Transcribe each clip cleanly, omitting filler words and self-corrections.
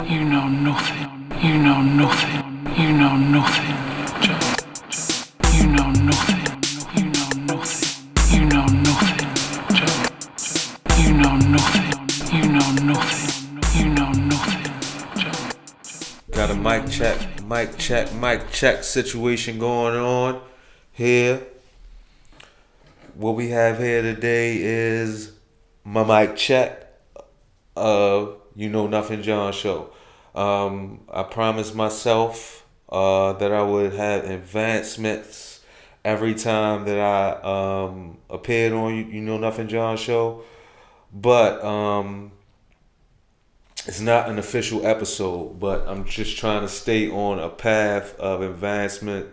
You know nothing. You know nothing. You know nothing. You know nothing. You know nothing. You know nothing. You know nothing. You know nothing. You know nothing. Got a mic check situation going on here. What we have here today is my mic check of You Know Nothing John show. I promised myself that I would have advancements every time that I appeared on You Know Nothing John show, but it's not an official episode, but I'm just trying to stay on a path of advancement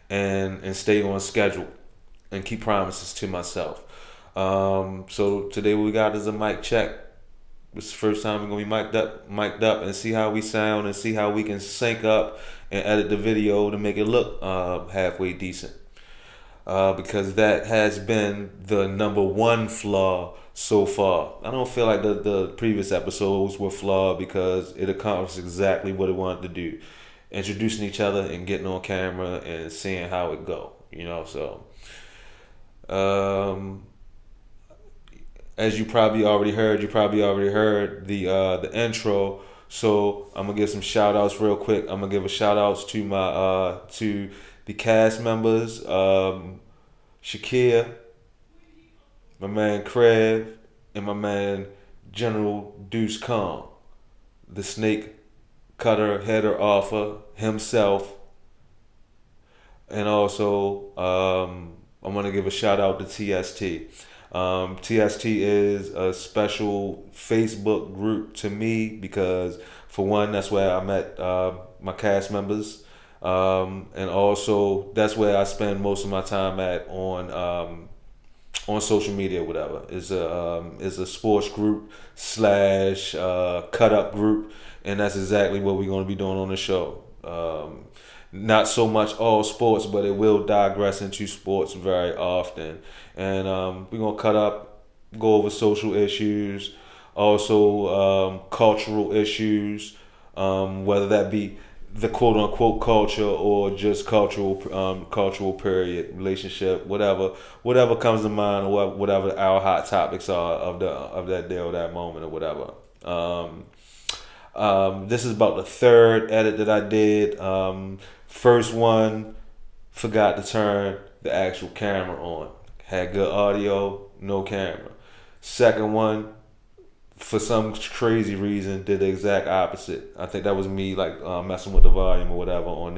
and stay on schedule and keep promises to myself. So today what we got is a mic check. It's the first time we're gonna be mic'd up and see how we sound and see how we can sync up and edit the video to make it look halfway decent. Because that has been the number one flaw so far. I don't feel like the previous episodes were flawed because it accomplished exactly what it wanted to do. Introducing each other and getting on camera and seeing how it go. So as you probably already heard the intro. So I'm gonna give some shout outs real quick. I'm gonna give a shout outs to my to the cast members, Shakia, my man Craig, and my man General Deuce Khan, the snake cutter header offer himself. And also I'm gonna give a shout out to TST. TST is a special Facebook group to me because, for one, that's where I met my cast members, and also that's where I spend most of my time at on social media, whatever. Is a sports group / cut up group, and that's exactly what we're going to be doing on the show. Not so much all sports, but it will digress into sports very often. And we're going to cut up, go over social issues, also cultural issues, whether that be the quote-unquote culture or just cultural period, relationship, whatever comes to mind, or whatever our hot topics are of that day or that moment or whatever. This is about the third edit that I did. First one, forgot to turn the actual camera on. Had good audio, no camera. Second one, for some crazy reason, did the exact opposite. I think that was me messing with the volume or whatever on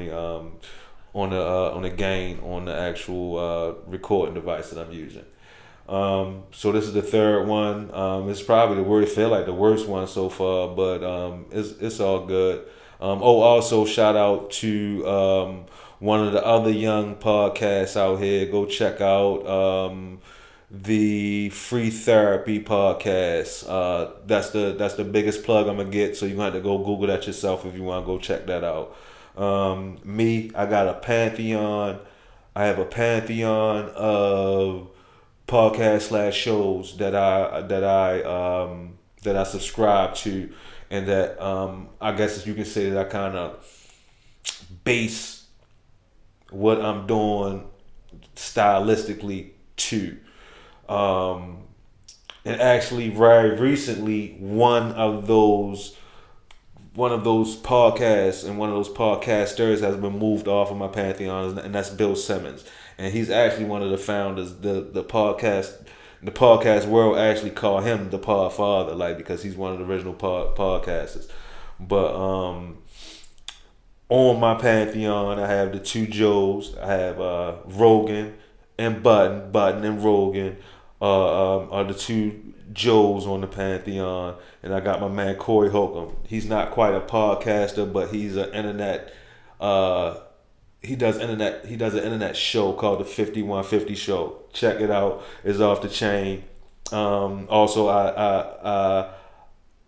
the gain on the actual recording device that I'm using. So this is the third one. It's probably the worst one so far, but it's all good. Also shout out to one of the other young podcasts out here. Go check out the Free Therapy podcast. That's the biggest plug I'm gonna get. So you're gonna have to go Google that yourself if you want to go check that out. I got a Pantheon. I have a Pantheon of podcast / shows that I subscribe to, and that I guess you can say that I kind of base what I'm doing stylistically to. And actually, very recently, one of those podcasts and one of those podcasters has been moved off of my Pantheon, and that's Bill Simmons. And he's actually one of the founders. The podcast world actually call him the Pod Father, because he's one of the original podcasters. But on my Pantheon, I have the two Joes. I have Rogan and Button and Rogan are the two Joes on the Pantheon, and I got my man Corey Holcomb. He's not quite a podcaster, but he's an internet. He does an internet show called the 5150 Show. Check it out. It's off the chain. Also, I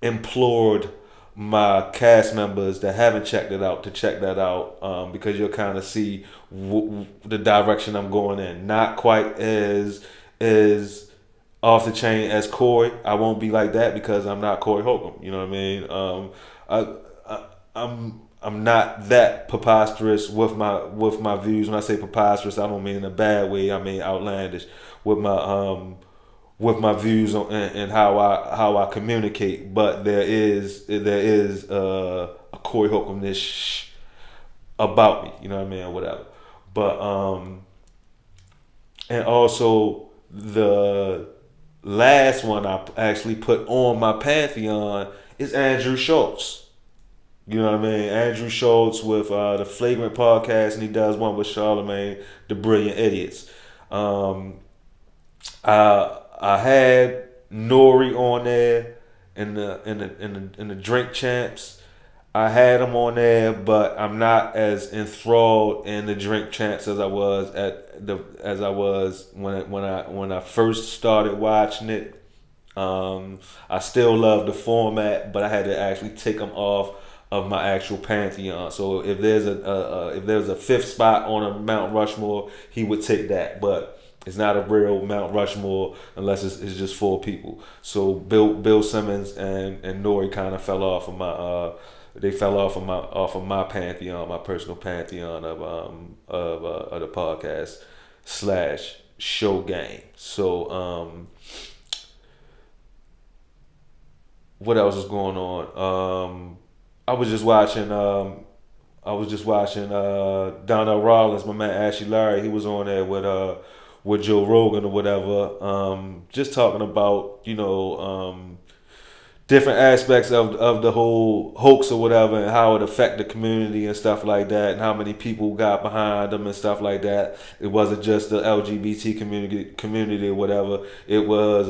implored my cast members that haven't checked it out to check that out, because you'll kind of see the direction I'm going in. Not quite as off the chain as Corey. I won't be like that because I'm not Corey Holcomb. You know what I mean? I'm not that preposterous with my views. When I say preposterous, I don't mean in a bad way. I mean outlandish with my views on and how I communicate. But there is a Corey Holcomb-ish about me. You know what I mean, or whatever. But and also the last one I actually put on my Pantheon is Andrew Schultz. You know what I mean? Andrew Schultz with the Flagrant podcast, and he does one with Charlemagne, the Brilliant Idiots. Um, I had Nori on there in the Drink Champs. I had him on there, but I'm not as enthralled in the Drink Champs as I was when I first started watching it. I still love the format, but I had to actually take them off of my actual Pantheon. So if there's a fifth spot on a Mount Rushmore, he would take that. But it's not a real Mount Rushmore unless it's just four people. So Bill Simmons and Nori kind of fell off of my they fell off of my Pantheon, my personal Pantheon of the podcast slash show game. So what else is going on? I was just watching Donnell Rollins, my man Ashley Larry. He was on there with Joe Rogan or whatever. Just talking about different aspects of the whole hoax or whatever, and how it affect the community and stuff like that, and how many people got behind them and stuff like that. It wasn't just the LGBT community or whatever. It was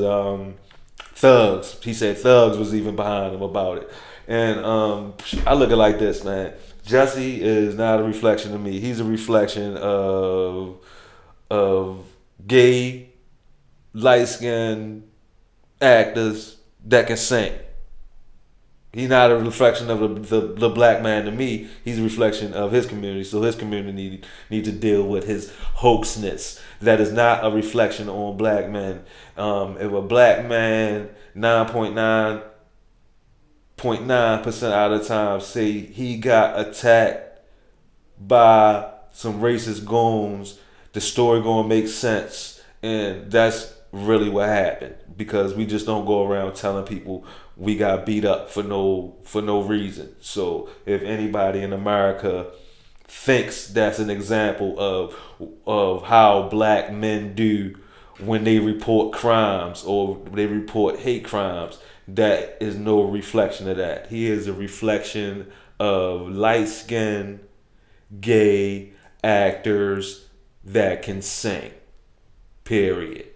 thugs. He said thugs was even behind him about it. And I look at it like this, man. Jussie is not a reflection of me. He's a reflection of gay, light-skinned actors that can sing. He's not a reflection of the black man to me. He's a reflection of his community. So his community need to deal with his hoaxness. That is not a reflection on black men. If a black man 9.9% out of the time say he got attacked by some racist goons, the story gonna make sense, and that's really what happened, because we just don't go around telling people we got beat up for no reason. So if anybody in America thinks that's an example of how black men do when they report crimes or they report hate crimes, that is no reflection of that. He is a reflection of light-skinned gay actors that can sing. Period.